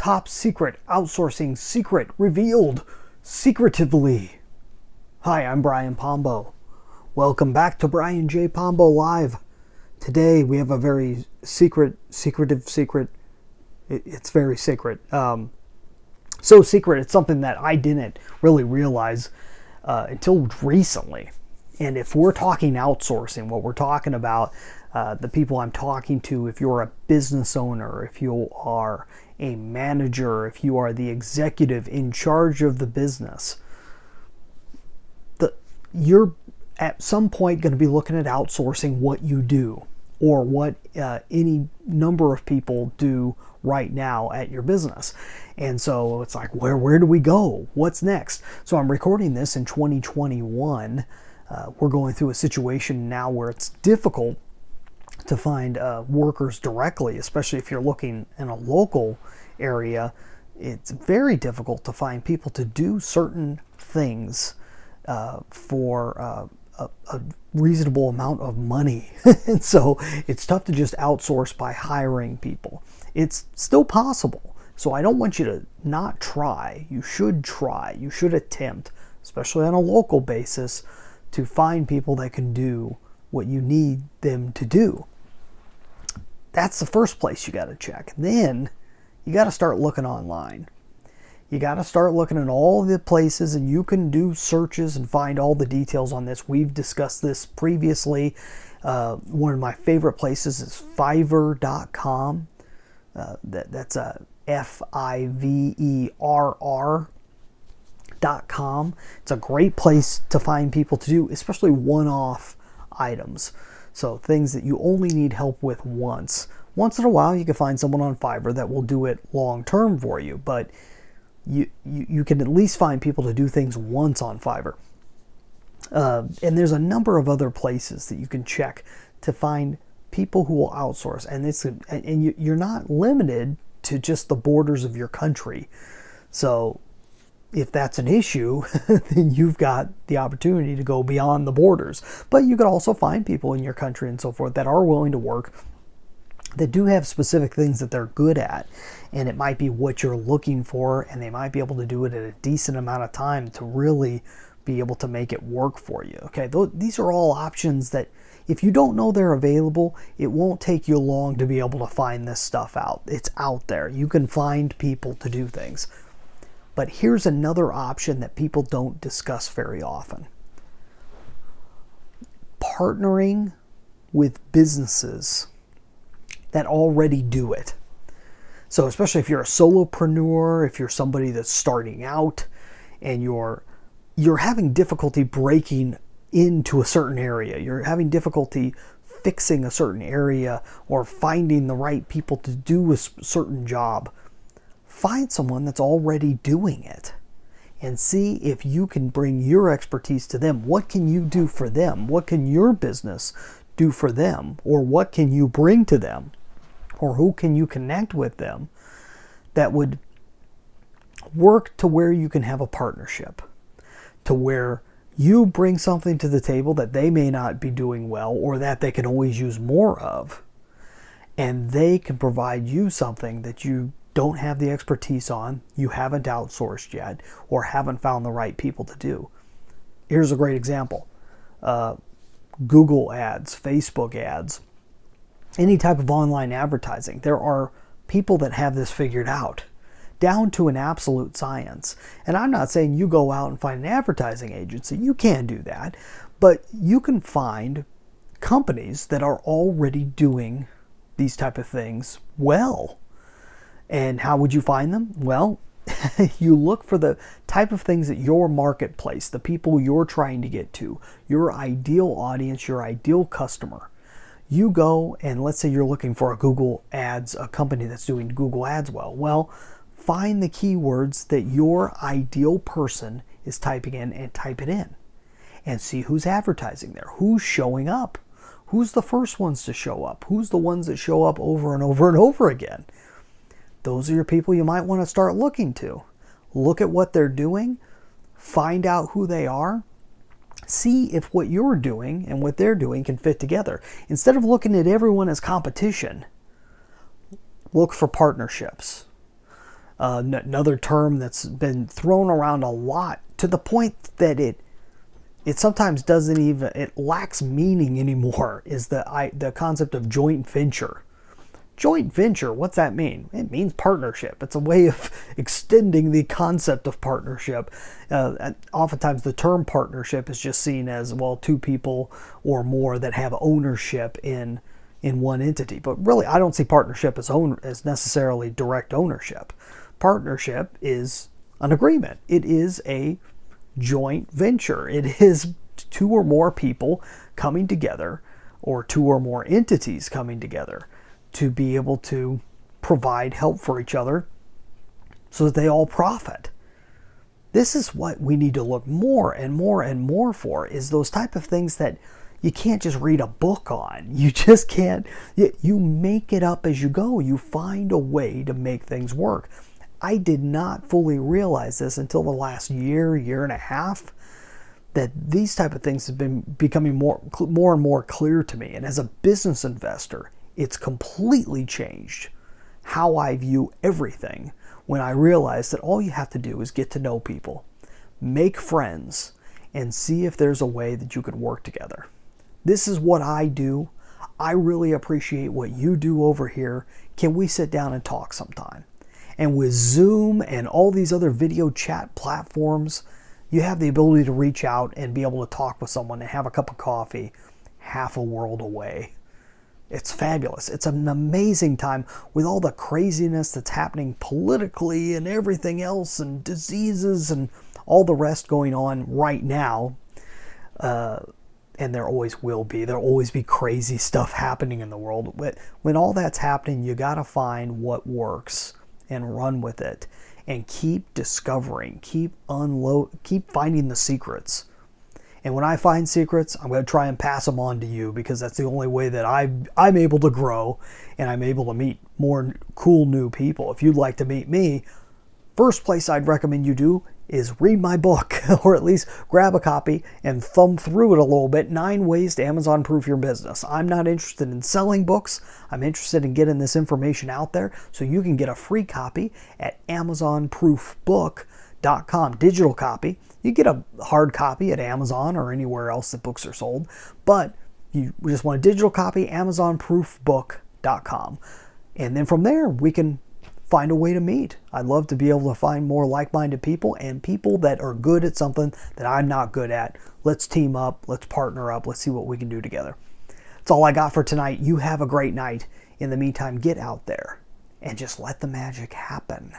top secret outsourcing secret revealed secretively. Hi, I'm Brian Pombo. Welcome back to Brian J. Pombo Live. Today we have a very secretive secret. It's very secret. So secret, it's something that I didn't really realize until recently. And if we're talking outsourcing, what we're talking about, the people I'm talking to, if you're a business owner, if you are a manager, if you are the executive in charge of the business, you're at some point going to be looking at outsourcing what you do, or what any number of people do right now at your business. And so it's like, where do we go? What's next? So I'm recording this in 2021. We're going through a situation now where it's difficult to find workers directly, especially if you're looking in a local area. It's very difficult to find people to do certain things for a reasonable amount of money. And so it's tough to just outsource by hiring people. It's still possible. So I don't want you to not try. You should try. You should attempt, especially on a local basis, to find people that can do what you need them to do. That's the first place you got to check. Then you got to start looking online. You got to start looking at all the places, and you can do searches and find all the details on this. We've discussed this previously. One of my favorite places is Fiverr.com. That's Fiverr.com. It's a great place to find people to do, especially one-off items. So things that you only need help with once. Once in a while, you can find someone on Fiverr that will do it long-term for you, but you can at least find people to do things once on Fiverr. And there's a number of other places that you can check to find people who will outsource. And you're not limited to just the borders of your country. So if that's an issue, then you've got the opportunity to go beyond the borders. But you could also find people in your country and so forth that are willing to work, that do have specific things that they're good at, and it might be what you're looking for, and they might be able to do it at a decent amount of time to really be able to make it work for you. Okay, these are all options that if you don't know they're available, it won't take you long to be able to find this stuff out. It's out there. You can find people to do things. But here's another option that people don't discuss very often. Partnering with businesses that already do it. So especially if you're a solopreneur, if you're somebody that's starting out and you're having difficulty breaking into a certain area, you're having difficulty fixing a certain area or finding the right people to do a certain job, find someone that's already doing it and see if you can bring your expertise to them. What can you do for them? What can your business do for them? Or what can you bring to them? Or who can you connect with them that would work to where you can have a partnership, to where you bring something to the table that they may not be doing well, or that they can always use more of, and they can provide you something that you don't have the expertise on, you haven't outsourced yet, or haven't found the right people to do. Here's a great example. Google ads, Facebook ads, any type of online advertising. There are people that have this figured out down to an absolute science. And I'm not saying you go out and find an advertising agency. You can do that. But you can find companies that are already doing these type of things well. And how would you find them? Well, you look for the type of things that your marketplace, the people you're trying to get to, your ideal audience, your ideal customer. You go and let's say you're looking for a Google Ads, a company that's doing Google Ads well. Well, find the keywords that your ideal person is typing in and type it in. And see who's advertising there, who's showing up, who's the first ones to show up, who's the ones that show up over and over and over again. Those are your people you might want to start looking to. Look at what they're doing, find out who they are, see if what you're doing and what they're doing can fit together. Instead of looking at everyone as competition, look for partnerships. Another term that's been thrown around a lot to the point that it sometimes doesn't even, it lacks meaning anymore, is the concept of joint venture. Joint venture, what's that mean? It means partnership. It's a way of extending the concept of partnership. Oftentimes the term partnership is just seen as, well, two people or more that have ownership in one entity. But really, I don't see partnership as necessarily direct ownership. Partnership is an agreement. It is a joint venture. It is two or more people coming together, or two or more entities coming together to be able to provide help for each other so that they all profit. This is what we need to look more and more and more for, is those type of things that you can't just read a book on. You just can't. You make it up as you go. You find a way to make things work. I did not fully realize this until the last year and a half, that these type of things have been becoming more and more clear to me. And as a business investor, it's completely changed how I view everything when I realize that all you have to do is get to know people, make friends, and see if there's a way that you could work together. This is what I do. I really appreciate what you do over here. Can we sit down and talk sometime? And with Zoom and all these other video chat platforms, you have the ability to reach out and be able to talk with someone and have a cup of coffee half a world away. It's fabulous. It's an amazing time with all the craziness that's happening politically and everything else, and diseases and all the rest going on right now. And there always will be. There'll always be crazy stuff happening in the world. But when all that's happening, you got to find what works and run with it, and keep discovering, keep finding the secrets. And when I find secrets, I'm going to try and pass them on to you, because that's the only way that I'm able to grow and I'm able to meet more cool new people. If you'd like to meet me, first place I'd recommend you do is read my book, or at least grab a copy and thumb through it a little bit. 9 Ways to Amazon Proof Your Business. I'm not interested in selling books. I'm interested in getting this information out there, so you can get a free copy at AmazonProofBook.com. Digital copy. You get a hard copy at Amazon or anywhere else that books are sold, but you just want a digital copy, AmazonProofBook.com. And then from there, we can find a way to meet. I'd love to be able to find more like-minded people, and people that are good at something that I'm not good at. Let's team up, let's partner up, let's see what we can do together. That's all I got for tonight. You have a great night. In the meantime, get out there and just let the magic happen.